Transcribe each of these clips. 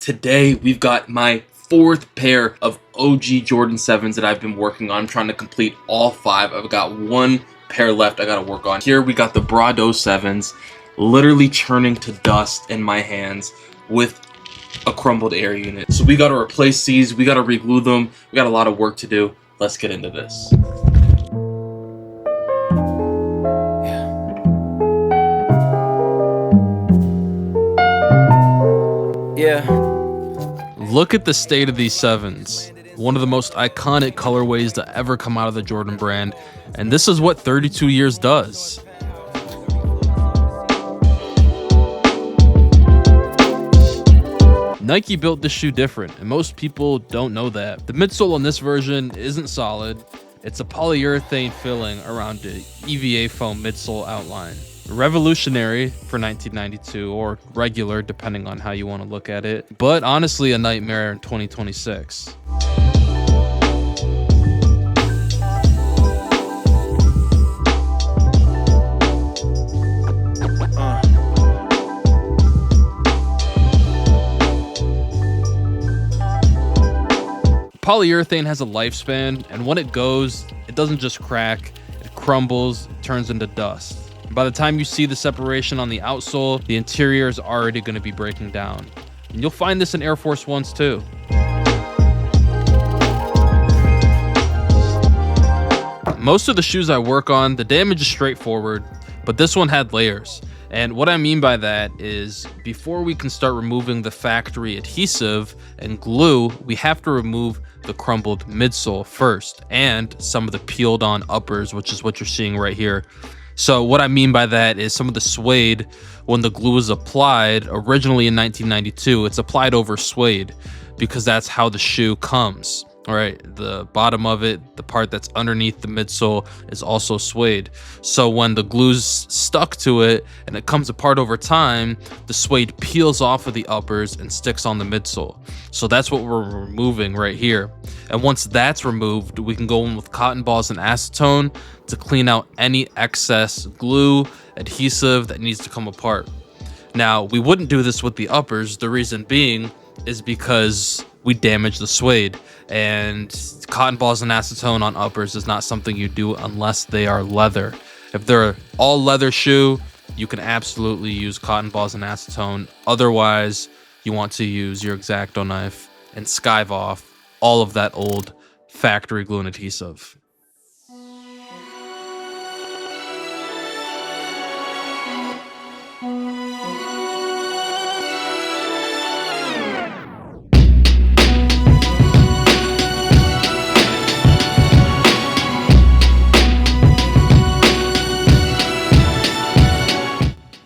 Today we've got my fourth pair of OG Jordan 7s that I've been working on. I'm trying to complete all 5. I've got one pair left I gotta work on. Here we got the Brado 7s, literally churning to dust in my hands with a crumbled air unit. So we gotta replace these, we gotta reglue them, we got a lot of work to do. Let's get into this. Look at the state of these 7s. One of the most iconic colorways to ever come out of the Jordan brand, and this is what 32 years does. Nike built this shoe different, and most people don't know that. The midsole on this version isn't solid. It's a polyurethane filling around the EVA foam midsole outline. Revolutionary for 1992, or regular depending on how you want to look at it, but honestly a nightmare in 2026. Polyurethane has a lifespan, and when it goes, it doesn't just crack, it crumbles, it turns into dust. By the time you see the separation on the outsole, the interior is already going to be breaking down. And you'll find this in Air Force Ones too. Most of the shoes I work on, the damage is straightforward, but this one had layers. And what I mean by that is, before we can start removing the factory adhesive and glue, we have to remove the crumbled midsole first, and some of the peeled on uppers, which is what you're seeing right here. So what I mean by that is some of the suede, when the glue is applied, originally in 1992, it's applied over suede because that's how the shoe comes. All right, the bottom of it, the part that's underneath the midsole, is also suede. So when the glue's stuck to it and it comes apart over time, the suede peels off of the uppers and sticks on the midsole. So that's what we're removing right here. And once that's removed, we can go in with cotton balls and acetone to clean out any excess glue, adhesive that needs to come apart. Now, we wouldn't do this with the uppers. The reason being is because we damage the suede, and cotton balls and acetone on uppers is not something you do unless they are leather. If they're all leather shoe, you can absolutely use cotton balls and acetone. Otherwise, you want to use your X-Acto knife and skive off all of that old factory glue and adhesive.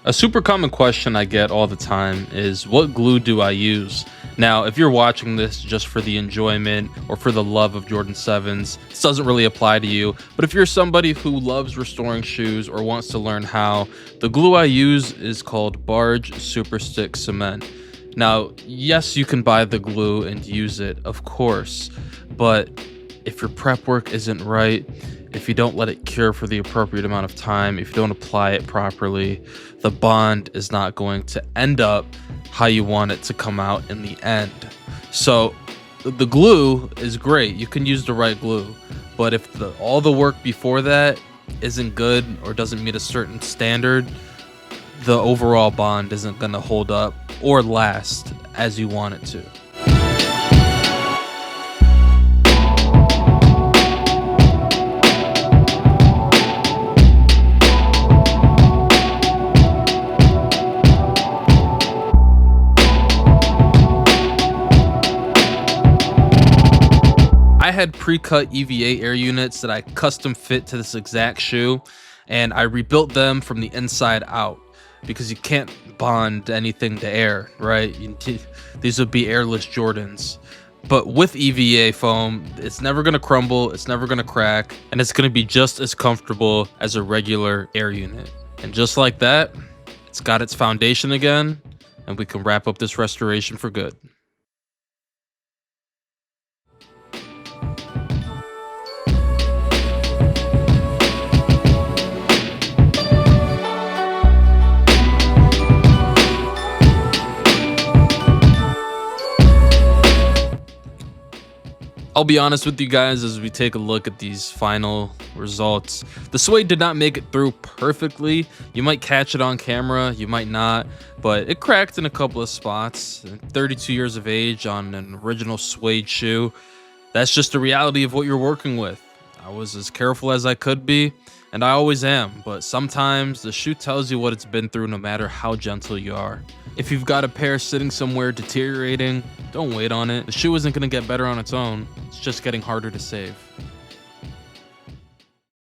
A super common question I get all the time is, what glue do I use? Now, if you're watching this just for the enjoyment or for the love of Jordan 7s, this doesn't really apply to you. But if you're somebody who loves restoring shoes or wants to learn how, the glue I use is called Barge Super Stick Cement. Now, yes, you can buy the glue and use it, of course, but if your prep work isn't right, if you don't let it cure for the appropriate amount of time, if you don't apply it properly, the bond is not going to end up how you want it to come out in the end. So the glue is great. You can use the right glue, but if all the work before that isn't good or doesn't meet a certain standard, the overall bond isn't going to hold up or last as you want it to. I had pre-cut EVA air units that I custom fit to this exact shoe, and I rebuilt them from the inside out because you can't bond anything to air, right? These would be airless Jordans. But with EVA foam, it's never going to crumble, it's never going to crack, and it's going to be just as comfortable as a regular air unit. And just like that, it's got its foundation again, and we can wrap up this restoration for good. I'll be honest with you guys as we take a look at these final results. The suede did not make it through perfectly. You might catch it on camera, you might not, but it cracked in a couple of spots. 32 years of age on an original suede shoe. That's just the reality of what you're working with. I was as careful as I could be, and I always am, but sometimes the shoe tells you what it's been through no matter how gentle you are. If you've got a pair sitting somewhere deteriorating, don't wait on it. The shoe isn't going to get better on its own, it's just getting harder to save.